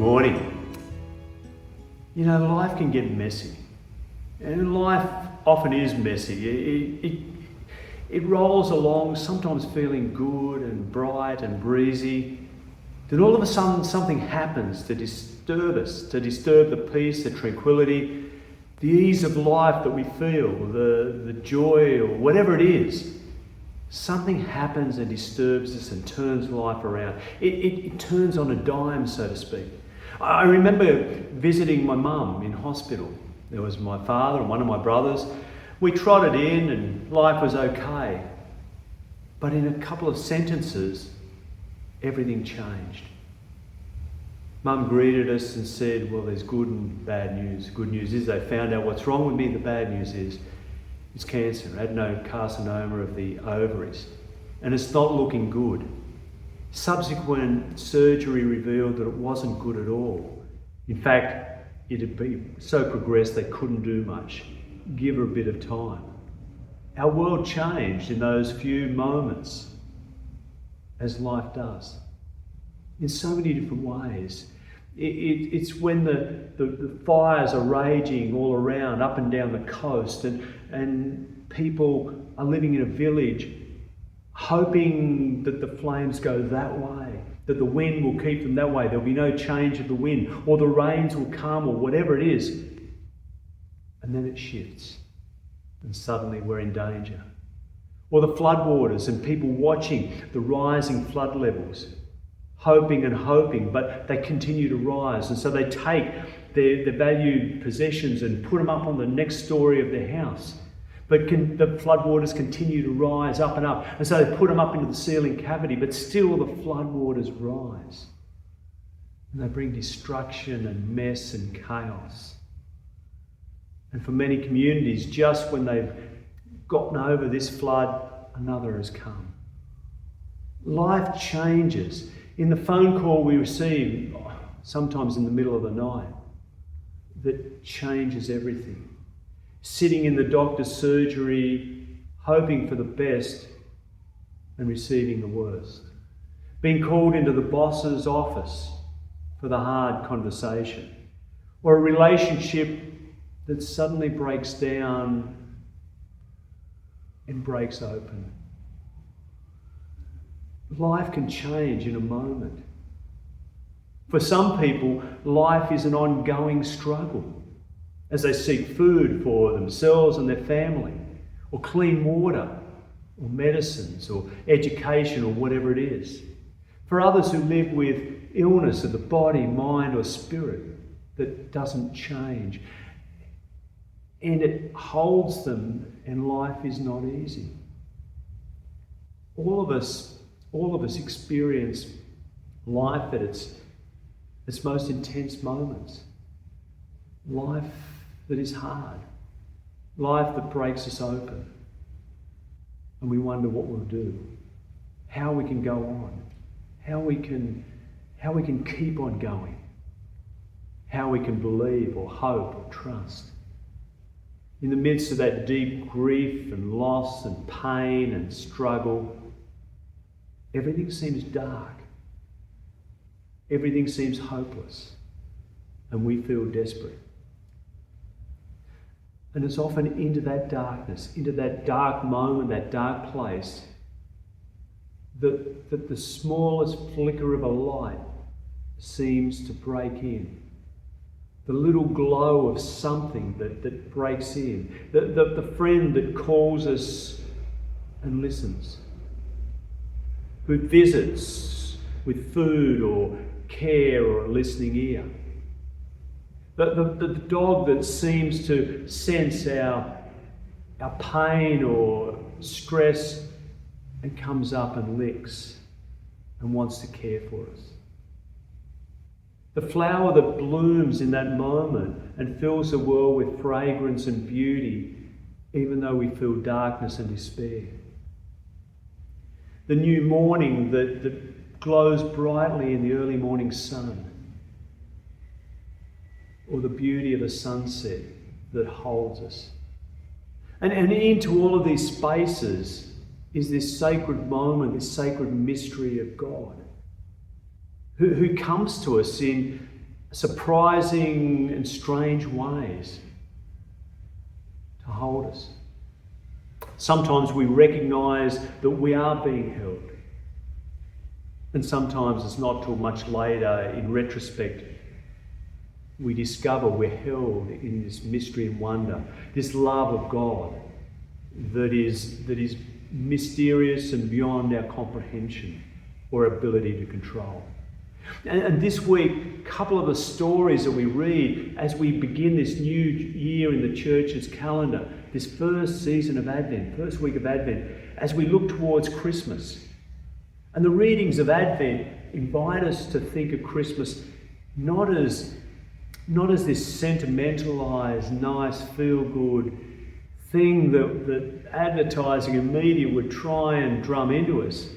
morning. You know, life can get messy, and life often is messy. It rolls along, sometimes feeling good and bright and breezy. Then all of a sudden something happens to disturb us, to disturb the peace, the tranquility, the ease of life that we feel, the joy or whatever it is. Something happens and disturbs us and turns life around. It turns on a dime, so to speak. I remember visiting my mum in hospital. There was my father and one of my brothers. We trotted in and life was okay. But in a couple of sentences, everything changed. Mum greeted us and said, well, there's good and bad news. Good news is they found out what's wrong with me. The bad news is it's cancer, adenocarcinoma of the ovaries, and it's not looking good. Subsequent surgery revealed that it wasn't good at all. In fact, it had been so progressed they couldn't do much. Give her a bit of time. Our world changed in those few moments, as life does, in so many different ways. It's when the fires are raging all around, up and down the coast, and people are living in a village hoping that the flames go that way, that the wind will keep them that way, there'll be no change of the wind, or the rains will come, or whatever it is. And then it shifts, and suddenly we're in danger. Or the floodwaters and people watching the rising flood levels, hoping and hoping, but they continue to rise. And so they take their valued possessions and put them up on the next story of their house. But the floodwaters continue to rise up and up. And so they put them up into the ceiling cavity, but still the floodwaters rise. And they bring destruction and mess and chaos. And for many communities, just when they've gotten over this flood, another has come. Life changes. In the phone call we receive, sometimes in the middle of the night, that changes everything. Sitting in the doctor's surgery, hoping for the best and receiving the worst. Being called into the boss's office for the hard conversation. Or a relationship that suddenly breaks down and breaks open. Life can change in a moment. For some people, life is an ongoing struggle as they seek food for themselves and their family, or clean water, or medicines, or education, or whatever it is. For others who live with illness of the body, mind, or spirit that doesn't change, and it holds them, and life is not easy. All of us experience life at its most intense moments. Life that is hard. Life that breaks us open. And we wonder what we'll do. How we can go on. How we can keep on going. How we can believe or hope or trust. In the midst of that deep grief and loss and pain and struggle, everything seems dark. Everything seems hopeless. And we feel desperate. And it's often into that darkness, into that dark moment, that dark place, that the smallest flicker of a light seems to break in. The little glow of something that breaks in. The friend that calls us and listens. Who visits with food or care or a listening ear. The dog that seems to sense our pain or stress and comes up and licks and wants to care for us. The flower that blooms in that moment and fills the world with fragrance and beauty, even though we feel darkness and despair. The new morning that glows brightly in the early morning sun. Or the beauty of a sunset that holds us. And into all of these spaces is this sacred moment, this sacred mystery of God, who comes to us in surprising and strange ways to hold us. Sometimes we recognise that we are being held. And sometimes it's not till much later, in retrospect, we discover we're held in this mystery and wonder, this love of God that is mysterious and beyond our comprehension or ability to control. And this week, a couple of the stories that we read as we begin this new year in the church's calendar, this first season of Advent, first week of Advent, as we look towards Christmas. And the readings of Advent invite us to think of Christmas not as this sentimentalised, nice, feel-good thing that advertising and media would try and drum into us.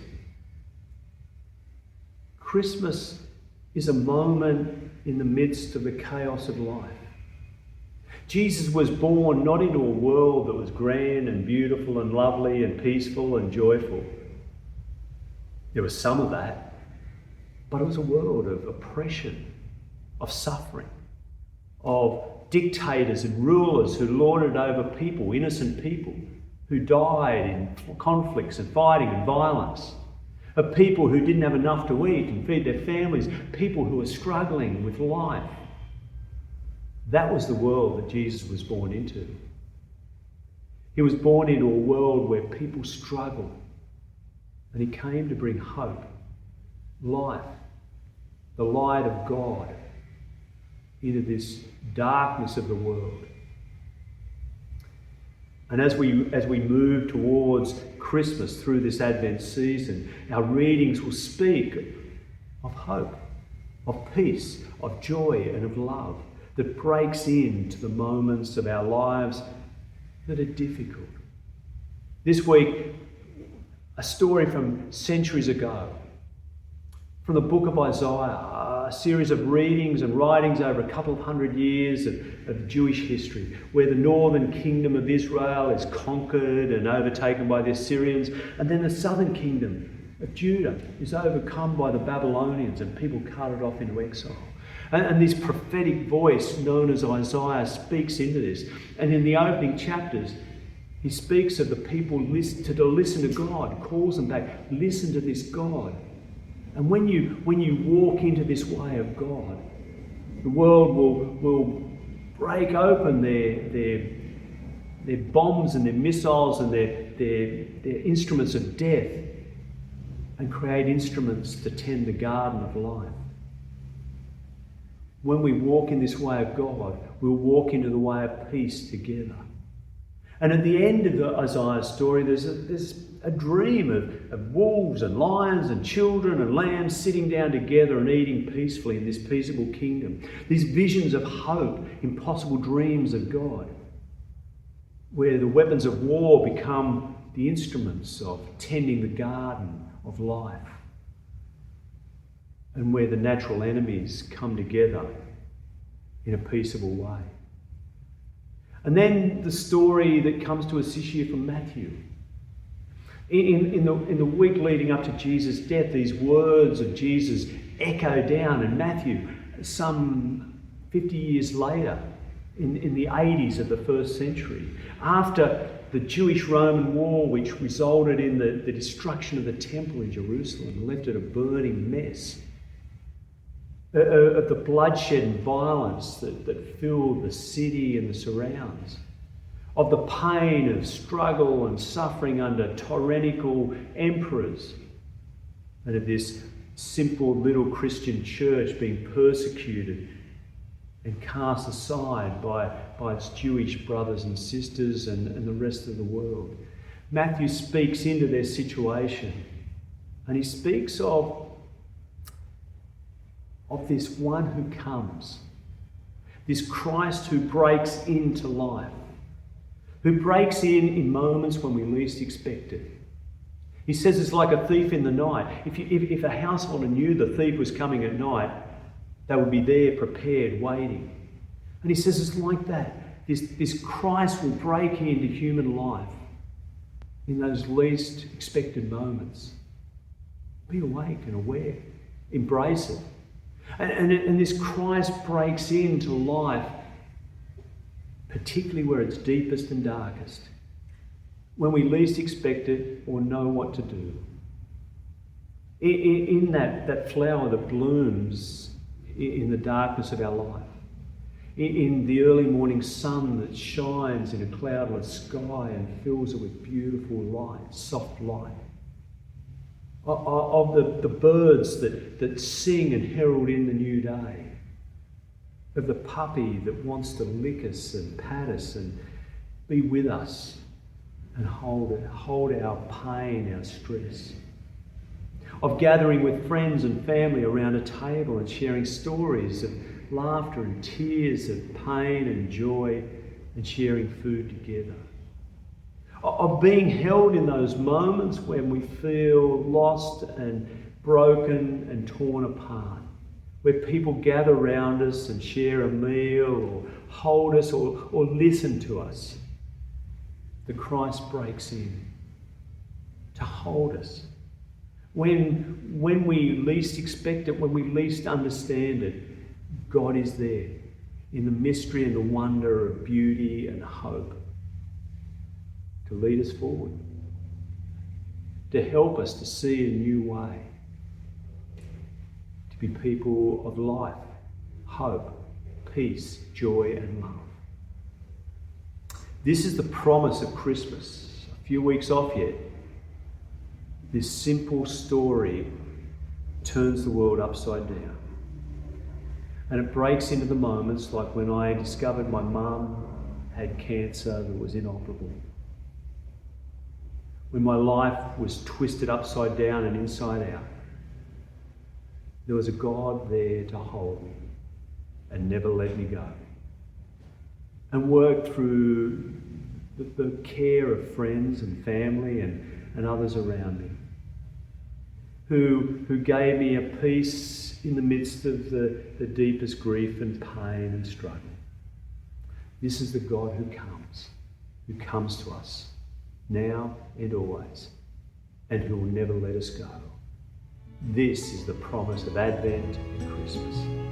Christmas is a moment in the midst of the chaos of life. Jesus was born not into a world that was grand and beautiful and lovely and peaceful and joyful. There was some of that, but it was a world of oppression, of suffering, of dictators and rulers who lorded over people, innocent people, who died in conflicts and fighting and violence, of people who didn't have enough to eat and feed their families, people who were struggling with life. That was the world that Jesus was born into. He was born into a world where people struggled, and he came to bring hope, life, the light of God into this darkness of the world. And as we move towards Christmas through this Advent season, our readings will speak of hope, of peace, of joy and of love that breaks into the moments of our lives that are difficult. This week, a story from centuries ago, from the book of Isaiah, a series of readings and writings over a couple of hundred years of Jewish history, where the northern kingdom of Israel is conquered and overtaken by the Assyrians, and then the southern kingdom of Judah is overcome by the Babylonians and people carted off into exile. And this prophetic voice known as Isaiah speaks into this. And in the opening chapters, he speaks of the people to listen to God, calls them back, listen to this God. And when you walk into this way of God, the world will break open their bombs and their missiles and their instruments of death and create instruments to tend the garden of life. When we walk in this way of God, we'll walk into the way of peace together. And at the end of the Isaiah story, there's a dream of wolves and lions and children and lambs sitting down together and eating peacefully in this peaceable kingdom. These visions of hope, impossible dreams of God, where the weapons of war become the instruments of tending the garden of life, and where the natural enemies come together in a peaceable way. And then the story that comes to us this year from Matthew. In the week leading up to Jesus' death, these words of Jesus echo down in Matthew some 50 years later, in the 80s of the first century, after the Jewish-Roman war, which resulted in the destruction of the temple in Jerusalem and left it a burning mess, of the bloodshed and violence that filled the city and the surrounds, of the pain of struggle and suffering under tyrannical emperors, and of this simple little Christian church being persecuted and cast aside by its Jewish brothers and sisters and the rest of the world. Matthew speaks into their situation, and he speaks of this one who comes, this Christ who breaks into life, who breaks in moments when we least expect it. He says it's like a thief in the night. If a householder knew the thief was coming at night, they would be there prepared, waiting. And he says it's like that. This Christ will break into human life in those least expected moments. Be awake and aware. Embrace it. And this Christ breaks into life, particularly where it's deepest and darkest, when we least expect it or know what to do. In that flower that blooms in the darkness of our life, in the early morning sun that shines in a cloudless sky and fills it with beautiful light, soft light, of the birds that sing and herald in the new day, of the puppy that wants to lick us and pat us and be with us and hold our pain, our stress, of gathering with friends and family around a table and sharing stories of laughter and tears, of pain and joy, and sharing food together. Of being held in those moments when we feel lost and broken and torn apart, where people gather around us and share a meal or hold us or listen to us. The Christ breaks in to hold us. When we least expect it, when we least understand it, God is there in the mystery and the wonder of beauty and hope to lead us forward, to help us to see a new way, to be people of life, hope, peace, joy and love. This is the promise of Christmas. A few weeks off yet. This simple story turns the world upside down. And it breaks into the moments like when I discovered my mum had cancer that was inoperable. When my life was twisted upside down and inside out. There was a God there to hold me and never let me go. And work through the care of friends and family and others around me. Who gave me a peace in the midst of the deepest grief and pain and struggle. This is the God who comes to us, now and always, and who will never let us go. This is the promise of Advent and Christmas.